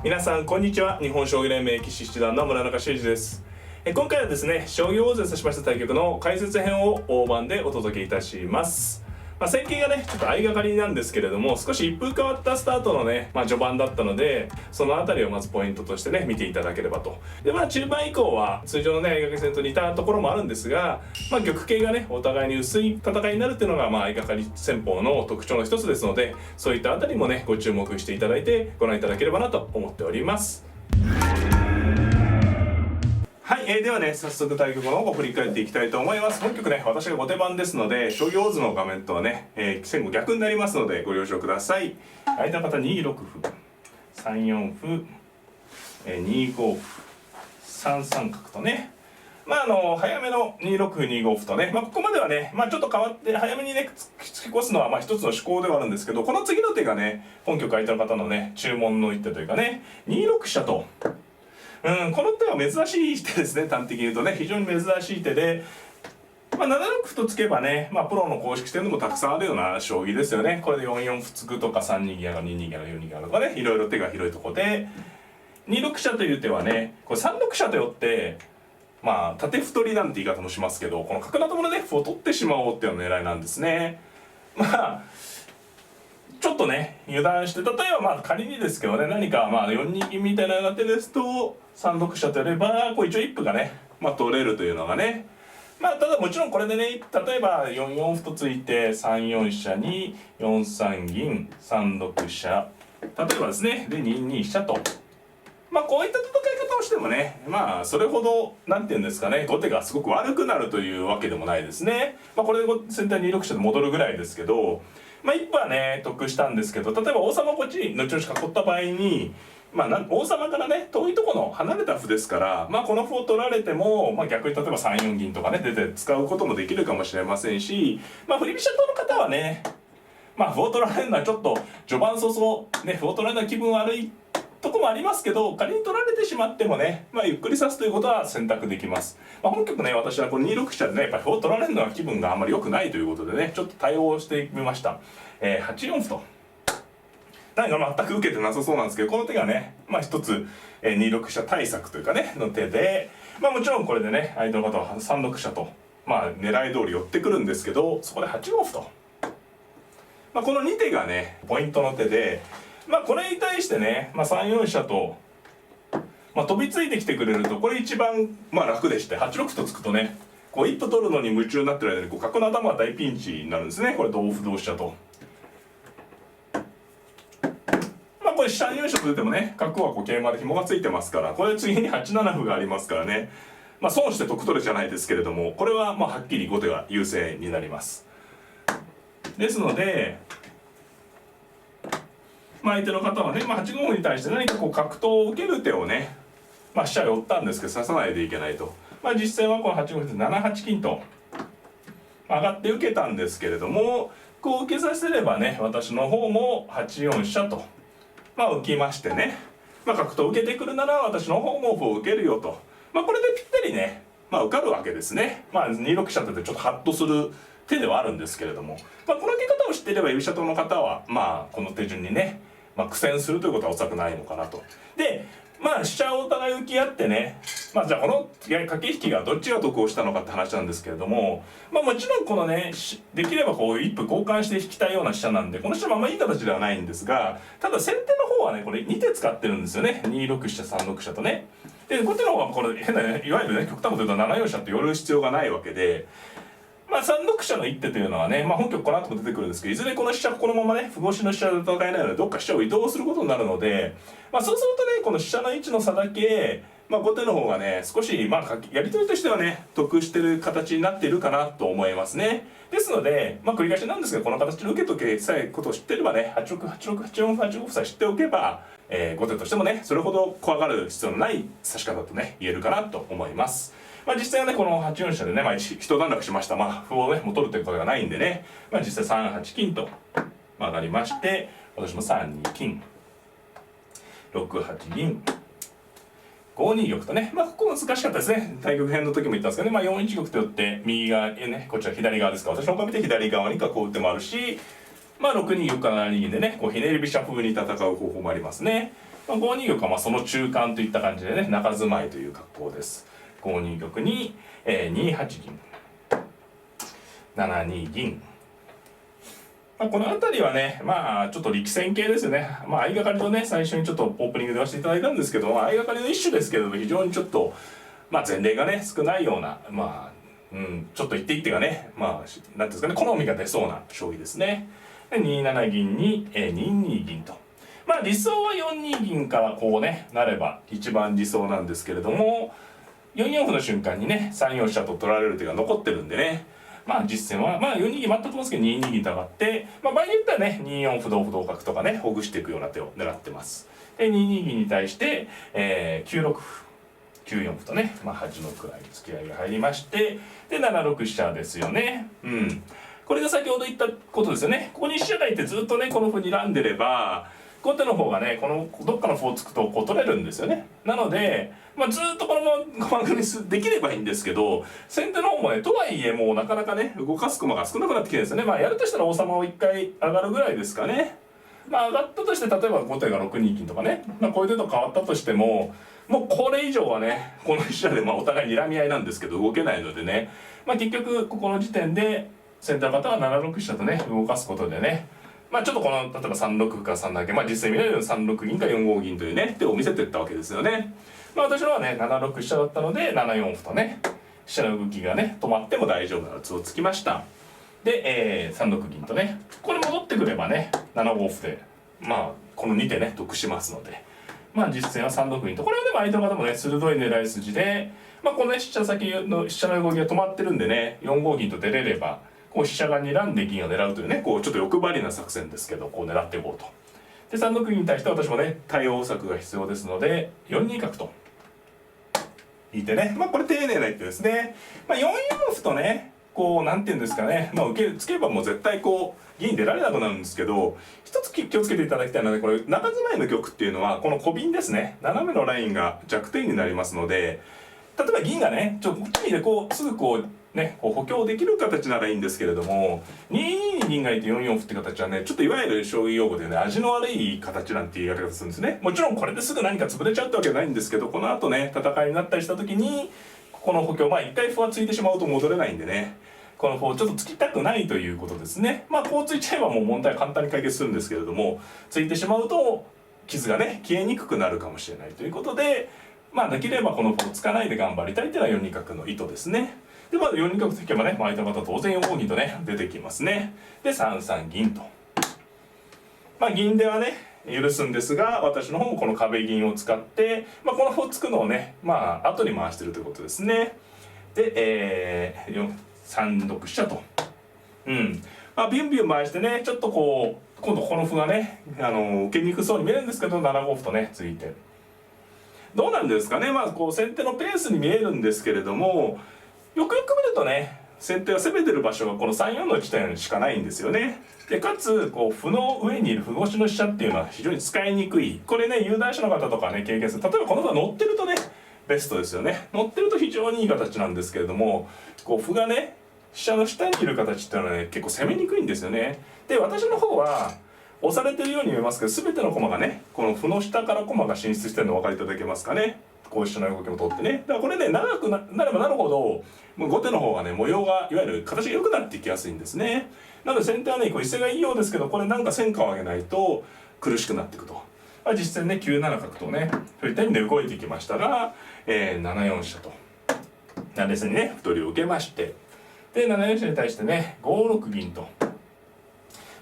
皆さんこんにちは。日本将棋連盟棋士七段の村中修司です。今回はですね、将棋ウォーズで指しました対局の解説編を大盤でお届けいたします。戦型がねちょっと相掛かりなんですけれども、少し一風変わったスタートのね、序盤だったので、そのあたりをまずポイントとしてね見ていただければと。で中盤以降は通常のね相掛かり戦と似たところもあるんですが、玉形がねお互いに薄い戦いになるっていうのが相掛かり戦法の特徴の一つですので、そういったあたりもねご注目していただいてご覧いただければなと思っております。はい、ではね早速対局の方を振り返っていきたいと思います。本局ね私が後手番ですので、将棋ウォーズの画面とはね、戦後逆になりますのでご了承ください。相手の方2六歩、3四歩、2五歩、3三角とね、早めの2六歩2五歩とね、ここまではね、ちょっと変わって早めにね突き越すのは一つの思考ではあるんですけど、この次の手がね本局相手の方のね注文の一手というかね、2六飛車と。この手は珍しい手ですね。端的に言うとね非常に珍しい手で、7六歩とつけばね、プロの公式戦でもたくさんあるような将棋ですよね。これで4四歩突くとか3二銀上が2二銀上が4二銀上がとかね、いろいろ手が広いところで、2六飛車という手はね、これ3六飛車とよって縦歩取りなんて言い方もしますけど、この角のところで歩を取ってしまおうっていうのが狙いなんですね。ちょっとね油断して、例えば仮にですけどね、何か4二銀みたいな手ですと3六飛車とやればこう一応一歩がね取れるというのがね、ただもちろんこれでね、例えば4四歩とついて3四飛車に4三銀3六飛車、例えばですねで2二飛車と、こういった戦い方をしてもね、それほどなんていうんですかね、後手がすごく悪くなるというわけでもないですね。これで先手2六飛車で戻るぐらいですけど、一歩はね得したんですけど、例えば王様こっちに後々囲った場合に、王様からね遠いところの離れた歩ですから、この歩を取られても、逆に例えば3四銀とかね出て使うこともできるかもしれませんし、振り飛車党の方はね、歩を取られるのはちょっと序盤早々ね歩を取られるのは気分悪いとこもありますけど、仮に取られてしまってもね、ゆっくり指すということは選択できます。本局ね私はこの2六飛車でねやっぱり歩を取られるのは気分があんまり良くないということでね、ちょっと対応してみました。8四歩と何か全く受けてなさそうなんですけど、この手がね一つ、2六飛車対策というかねの手で、もちろんこれでね相手の方は3六飛車と狙い通り寄ってくるんですけど、そこで8五歩と、この2手がねポイントの手で、これに対してね、3四飛車と、飛びついてきてくれるとこれ一番楽でして、8六歩とつくとねこう一歩取るのに夢中になってる間に角の頭が大ピンチになるんですね。これ同歩同飛車と。これ3四飛車と出てもね角は桂馬で紐がついてますから、これ次に8七歩がありますからね、損して得取るじゃないですけれども、これははっきり後手が優勢になります。ですので相手の方はね、8五歩に対して何かこう角頭を受ける手をね、飛車寄ったんですけど指さないといけないと。実際はこの8五歩で7八金と上がって受けたんですけれども、こう受けさせればね私の方も8四飛車と浮きましてね、角頭受けてくるなら私の方も歩を受けるよと、これでぴったりね受かるわけですね。2六飛車ってちょっとハッとする手ではあるんですけれども、この受け方を知っていれば居飛車党の方はこの手順にね苦戦するということはおそらくないのかなと。で飛車をお互い浮き合ってね、じゃあこの駆け引きがどっちが得をしたのかって話なんですけれども、もちろんこのねできればこう一歩交換して引きたいような飛車なんで、この飛車もあんまいい形ではないんですが、ただ先手の方はねこれ2手使ってるんですよね。2六飛車3六飛車とね。で後手の方はこれ変なね、いわゆるね極端なこと言うと7四飛車って寄る必要がないわけで、3六飛車の一手というのはね、本局この後も出てくるんですけど、いずれこの飛車このままね歩越しの飛車で戦えないのでどっか飛車を移動することになるので、そうするとねこの飛車の位置の差だけ後手の方がね少しやり取りとしてはね得してる形になっているかなと思いますね。ですので繰り返しなんですけど、この形の受けとけさえことを知ってればね、8六8六8四8五歩さえ知っておけば、後手としてもねそれほど怖がる必要のない指し方とね言えるかなと思います。実際はねこの8四飛車でね、一段落しました。歩をねもう取るということがないんでね、実際3八金と上がりまして、私も3二金6八銀5二玉とね、ここ難しかったですね。対局編の時も言ったんですけどね、4一玉と寄って右側ね、こちら左側ですから、私の方から見て左側に囲う手もあるし、6二玉から7二銀でねこうひねり飛車風に戦う方法もありますね。まあ、5二玉はまあその中間といった感じでね、中住まいという格好です。5二玉に、2八銀、7二銀。まあ、この辺りはね、まあちょっと力戦系ですよね。まあ相掛かりのね、最初にちょっとオープニングで言わせていただいたんですけど、まあ、相掛かりの一種ですけれども、非常にちょっと、まあ前例がね、少ないような、まあ、ちょっと一手一手がね、まあ、なんていうんですかね、好みが出そうな将棋ですね。で、2七銀に、2二銀と。まあ理想は4二銀からこうね、なれば一番理想なんですけれども、4四歩の瞬間にね、3四飛車と取られる手が残ってるんでね、まあ実戦は、まあ4二銀待ったと思うんですけど、2二銀と上がって、まあ場合によってはね、2四歩同歩同角とかね、ほぐしていくような手を狙ってます。で、2二銀に対して、9六歩、9四歩とね、まあ8の位付き合いが入りまして、で、7六飛車ですよね。これが先ほど言ったことですよね。ここに飛車がいてずっとね、この歩にらんでれば、後手の方がね、このどっかの歩を突くとこう取れるんですよね。なので、まあ、ずっとこのまま駒組みできればいいんですけど、先手の方もね、とはいえもうなかなかね、動かす駒が少なくなってきてるんですよね。まあやるとしたら王様を1回上がるぐらいですかね。まあ上がったとして、例えば後手が6二金とかね、まあこういう手と変わったとしても、もうこれ以上はね、この飛車でまあお互い睨み合いなんですけど動けないのでね、まあ結局ここの時点で先手の方は7六飛車とね、動かすことでね、まあちょっとこの例えば3六歩から3七桂、まあ実際見られる3六銀か4五銀というね手を見せていったわけですよね。まあ私のはね7六飛車だったので7四歩とね飛車の動きがね止まっても大丈夫な図をつきました。で、3六銀とねこれ戻ってくればね7五歩でまあこの2手ね得しますので、まあ実戦は3六銀と、これはでも相手の方もね鋭い狙い筋で、まあこのね飛車先の飛車の動きが止まってるんでね4五銀と出れればこう飛車が睨んで銀を狙うというね、こうちょっと欲張りな作戦ですけど、こう狙っていこうと。で3六銀に対して私もね対応策が必要ですので4二角と引いてね、まあこれ丁寧な一手ですね。まあ4四歩とねこうなんていうんですかね、まあ受けつければもう絶対こう銀出られなくなるんですけど、一つ気をつけていただきたいのはね、これ中住まいの玉っていうのはこの小瓶ですね、斜めのラインが弱点になりますので、例えば銀がねちょっとこっちでこうすぐこうね、こう補強できる形ならいいんですけれども、2二に銀がいて4四歩って形はねちょっといわゆる将棋用語でね味の悪い形なんて言い方をするんですね。もちろんこれですぐ何か潰れちゃうってわけじゃないんですけど、この後ね戦いになったりした時にここの補強、まあ一回歩はついてしまうと戻れないんでね、この歩をちょっとつきたくないということですね。まあこうついちゃえばもう問題は簡単に解決するんですけれども、ついてしまうと傷がね消えにくくなるかもしれないということで、まあできればこの歩をつかないで頑張りたいというのは4二角の意図ですね。でまず4二角と引けばね、相手の方当然4五銀とね出てきますね。で3三銀と、まあ銀ではね許すんですが、私の方もこの壁銀を使って、まあ、この歩をつくのをねまあ後に回してるということですね。で、3六飛車と、まあビュンビュン回してねちょっとこう今度この歩がね受けにくそうに見えるんですけど、7五歩とねついてどうなんですかね。まあこう先手のペースに見えるんですけれども、よくよく見るとね先手は攻めてる場所がこの3四の地点しかないんですよね。でかつこう歩の上にいる歩越しの飛車っていうのは非常に使いにくい、これね有段者の方とかね経験する、例えばこの歩が乗ってるとねベストですよね。乗ってると非常にいい形なんですけれども、こう歩がね飛車の下にいる形っていうのはね結構攻めにくいんですよね。で私の方は押されてるように見えますけど、全ての駒がねこの歩の下から駒が進出してるのお分かりいただけますかね。こう一緒の動きも通ってね、だからこれね長くなればなるほどもう後手の方がね模様がいわゆる形が良くなっていきやすいんですね。なので先手はねこう威勢がいいようですけど、これなんか戦果を上げないと苦しくなっていくと、まあ、実戦ね9七角とねそういった意味で動いていきましたが、7四飛車と冷静にね太りを受けまして、で7四飛車に対してね5六銀と、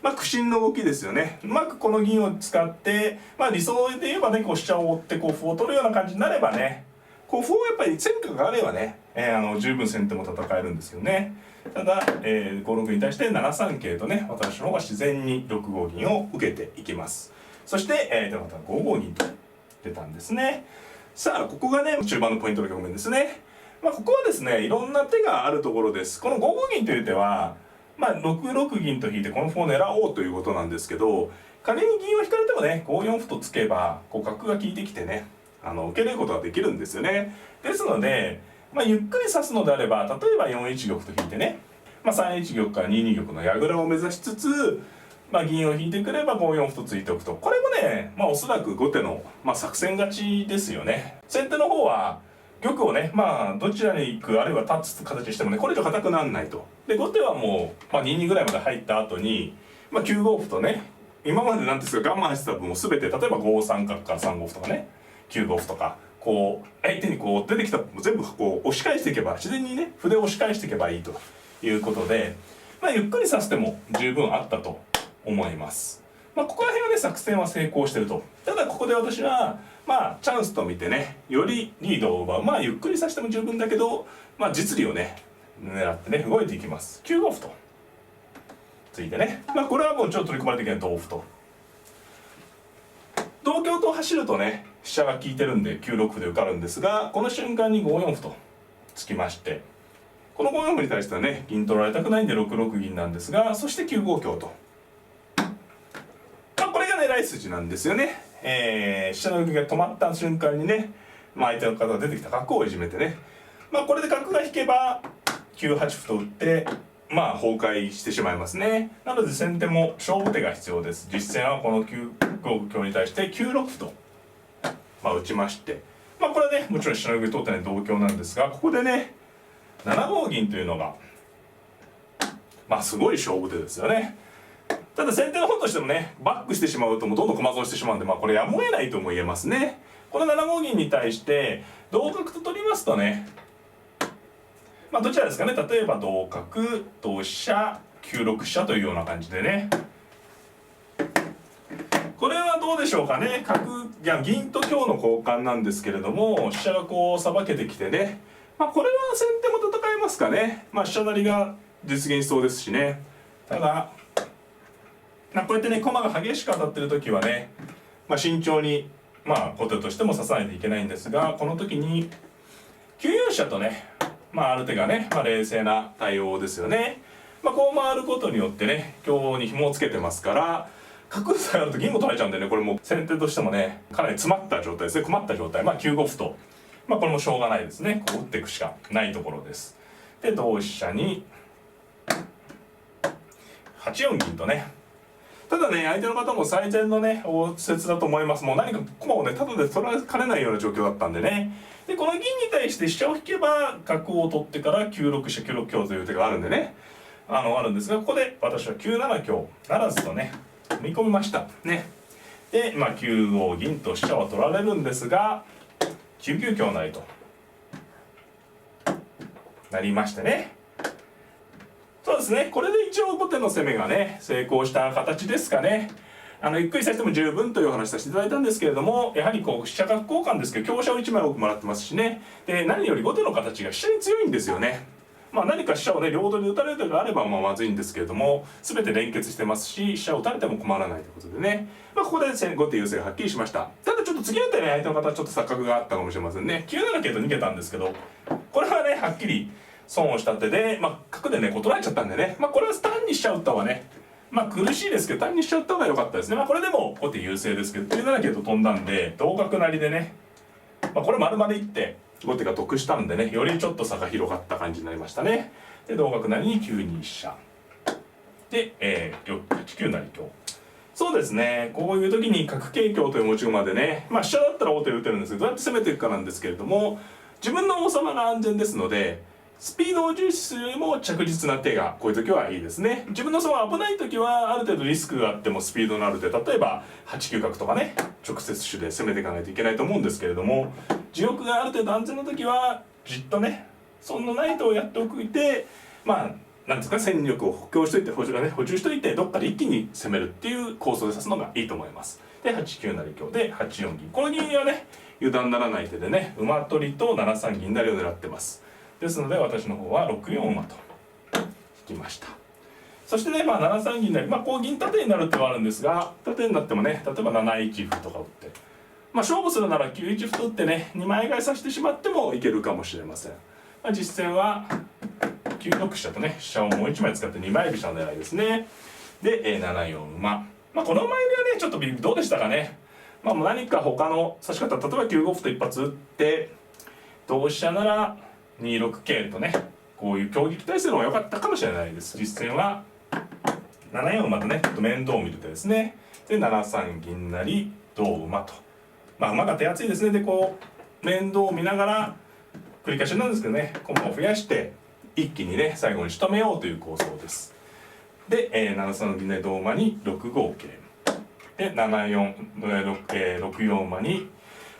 まあ苦心の動きですよね。うまくこの銀を使って、まあ理想で言えばねこう飛車を追ってこう歩を取るような感じになればね、こう歩をやっぱり戦果があればね、十分先手も戦えるんですよね。ただ、5六に対して7三桂とね私の方が自然に6五銀を受けていきます。そして、また5五銀と出たんですね。さあここがね中盤のポイントの局面ですね。まあここはですねいろんな手があるところです。この5五銀という手はまあ6六銀と引いてこの歩を狙おうということなんですけど、仮に銀を引かれてもね5四歩と突けばこう角が効いてきてね受けることができるんですよね。ですので、まあ、ゆっくり指すのであれば例えば4一玉と引いてね、まあ、3一玉から2二玉の矢倉を目指しつつ、銀を引いてくれば5四歩と突いておくと、これもねおそらく後手の、作戦勝ちですよね。先手の方は玉をねどちらに行くあるいは立つ形にしてもねこれ以上硬くならないと。で後手はもう、2二ぐらいまで入った後に、9五歩とね今までなんですが我慢してた分を全て例えば5三角から3五歩とかね9五歩とかこう相手にこう出てきた分も全部こう押し返していけば自然にね歩で押し返していけばいいということで、ゆっくり指しても十分あったと思います。ここら辺はね作戦は成功してると。ただここで私はチャンスと見てねよりリードを奪うゆっくり指しても十分だけど実利をね狙ってね動いていきます。9五歩とついてねこれはもうちょっと取り込まれていけない同歩と同香と走るとね飛車が効いてるんで9六歩で受かるんですが、この瞬間に5四歩とつきまして、この5四歩に対してはね銀取られたくないんで6六銀なんですが、そして9五香とこれが狙い筋なんですよね。飛車の動きが止まった瞬間にね、相手の方が出てきた角をいじめてね、これで角が引けば9八歩と打って崩壊してしまいますね。なので先手も勝負手が必要です。実戦はこの9五香に対して9六歩と、打ちまして、これはねもちろん飛車の動き通ってない同香なんですが、ここでね7五銀というのがすごい勝負手ですよね。ただ先手の方としてもねバックしてしまうともうどんどん駒損してしまうんで、これやむを得ないとも言えますね。この7五銀に対して同角と取りますとね、どちらですかね、例えば同角同飛車9六飛車というような感じでね、これはどうでしょうかね。銀と香の交換なんですけれども、飛車がこうさばけてきてね、これは先手も戦えますかね。飛車成りが実現しそうですしね。ただこうやってね駒が激しく当たってる時はね、慎重に後手としても指さないといけないんですが、この時に9四飛車とねある手がね、冷静な対応ですよね。こう回ることによってね香に紐をつけてますから、角さえあると銀も取られちゃうんでね、これもう先手としてもねかなり詰まった状態ですね。困った状態、9五歩とこれもしょうがないですね。こう打っていくしかないところです。で同飛車に8四銀とね、ただね相手の方も最善のね応接だと思います。もう何か駒をねただで取られかねないような状況だったんでね。でこの銀に対して飛車を引けば角を取ってから9六飛車9六香という手があるんでね、あるんですが、ここで私は9七香ならずとね踏み込みましたね。で9五銀と飛車は取られるんですが、9九香成となりましてね。そうですね、これで一応後手の攻めがね成功した形ですかね。ゆっくりさせても十分というお話させていただいたんですけれども、やはり飛車角交換ですけど香車を1枚多くもらってますしね。で何より後手の形が飛車に強いんですよね。何か飛車をね両取りで打たれる手があればまずいんですけれども、全て連結してますし飛車を打たれても困らないということでね、ここで後手優勢がはっきりしました。ただちょっと次の手ね相手の方はちょっと錯覚があったかもしれませんね。9七桂と逃げたんですけど、これはねはっきり損をした手で、角でねこう取られちゃったんでね、これは単に飛車打った方がね苦しいですけど単に飛車打った方が良かったですね。これでも後手優勢ですけど9七桂と飛んだんで同角成でね、これ丸々いって後手が得したんでね、よりちょっと差が広がった感じになりましたね。で同角成に9二飛車で、8九成香。そうですね、こういう時に角桂香という持ち駒でね、飛車だったら王手打てるんですけど、どうやって攻めていくかなんですけれども、自分の王様が安全ですのでスピードを重視するよりも着実な手がこういう時はいいですね。自分の王様危ない時はある程度リスクがあってもスピードのある手、例えば8九角とかね直接手で攻めていかないといけないと思うんですけれども、自玉がある程度安全な時はじっとね損のない手をやっておいて、なんですか戦力を補強しといて補充しといてどっかで一気に攻めるっていう構想で指すのがいいと思います。で8九成香で8四銀、この銀はね油断ならない手でね馬取りと7三銀成を狙ってます。ですので私の方は6四馬と引きました。そしてね7三銀成、こう銀縦になる手はあるんですが、縦になってもね例えば7一歩とか打って、勝負するなら9一歩と打ってね2枚替えさせてしまってもいけるかもしれません。実戦は9六飛車とね飛車をもう1枚使って2枚飛車の狙いですね。で、7四馬、この前ではねちょっとどうでしたかね。何か他の指し方、例えば9五歩と一発打って同飛車なら2六桂とねこういう強撃体制の方が良かったかもしれないです。実戦は7四馬とねちょっと面倒を見る手ですね。で7三銀成同馬と、まあ馬が手厚いですね。でこう面倒を見ながら繰り返しなんですけどね、駒を増やして一気にね最後に仕留めようという構想です。で、7三銀成同馬に6五桂で7四6四馬に、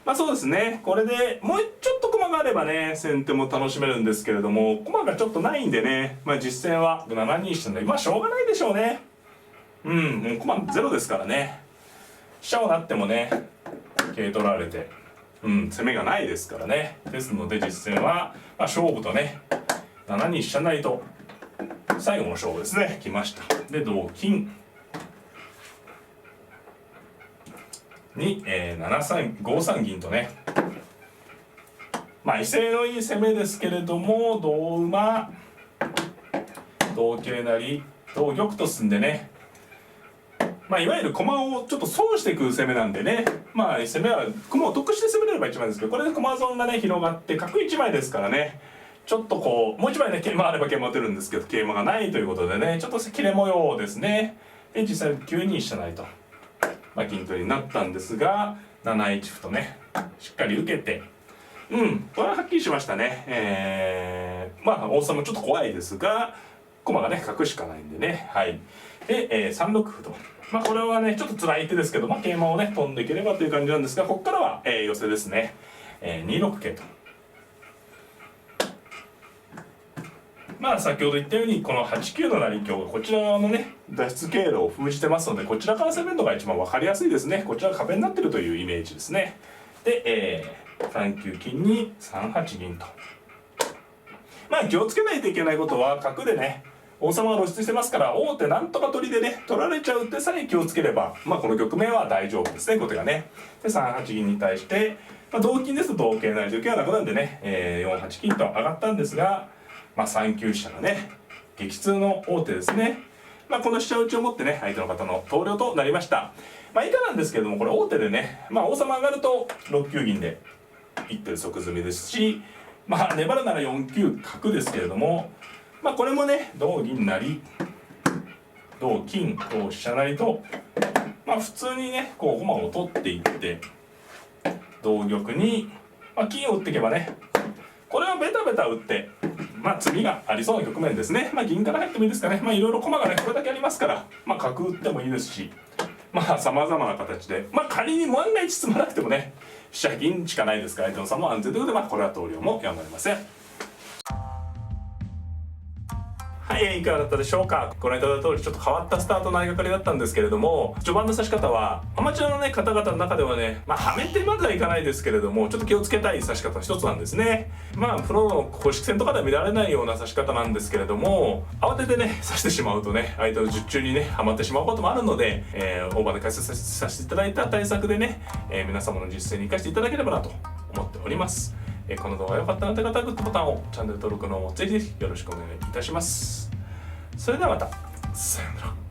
まあそうですね、これでもうちょっと駒があればね先手も楽しめるんですけれども、駒がちょっとないんでね、まあ実戦は7二飛車でまあしょうがないでしょうね。もう駒ゼロですからね。飛車を成ってもね桂取られて攻めがないですからね。ですので実戦は、まあ、勝負とね7二飛車成と最後の勝負ですね来ました。で同金に、5三銀とね、まあ威勢のいい攻めですけれども、同馬同桂成同玉と進んでね、まあいわゆる駒をちょっと損していく攻めなんでね、まあ攻めは駒を得して攻めれれば一番ですけど、これで駒損がね広がって角1枚ですからね、ちょっとこうもう1枚ね桂馬あれば桂馬打てるんですけど、桂馬がないということでねちょっと切れ模様ですね。で実際9二飛車成と、まあ、銀取りになったんですが、7一歩とねしっかり受けて、これははっきりしましたね。まあ王様ちょっと怖いですが駒がね角しかないんでね、はい。で、3六歩と、まあこれはねちょっと辛い手ですけど、まあ、桂馬をね飛んでいければという感じなんですが、ここからは、寄せですね。2六桂と、まあ先ほど言ったようにこの8九の成香がこちら側のね脱出経路を封じてますので、こちらから攻めるのが一番分かりやすいですね。こちらが壁になってるというイメージですね。で、3九金に3八銀と、まあ気をつけないといけないことは角でね王様が露出してますから、王手なんとか取りでね取られちゃうってさえ気をつければ、まあこの局面は大丈夫ですね後手がね。で3八銀に対して、まあ、同金ですと同桂成と桂はなくなんでね、4八金と上がったんですが、まあ3九飛車がね激痛の王手ですね。まあこの飛車打ちをもってね相手の方の投了となりました。まあ以下なんですけれども、これ王手でね、まあ王様上がると6九銀で一手即詰みですし、まあ粘るなら4九角ですけれども、まあこれもね同銀成同金同飛車成と、まあ普通にねこう駒を取っていって同玉に、まあ、金を打っていけばね、これはベタベタ打ってまあ詰みがありそうな局面ですね。まあ銀から入ってもいいですかね。まあいろいろ駒がねこれだけありますから、まあ角打ってもいいですし、まあさまざまな形で、まあ仮に万が一詰まなくてもね飛車銀しかないですから、相手の差も安全ということで、まあこれは投了もやむを得ません。はい、いかがだったでしょうか。ご覧いただいた通りちょっと変わったスタートの相掛かりだったんですけれども、序盤の指し方はアマチュアのね方々の中ではね、まあはめてまではいかないですけれども、ちょっと気をつけたい指し方の一つなんですね。まあプロの公式戦とかでは見られないような指し方なんですけれども、慌ててね指してしまうとね相手の術中にねはまってしまうこともあるので、大場で解説させていただいた対策でね、皆様の実践に生かしていただければなと思っております。この動画が良かったなという方はグッドボタンを、チャンネル登録の方もぜひぜひよろしくお願いいたします。それではまた、さようなら。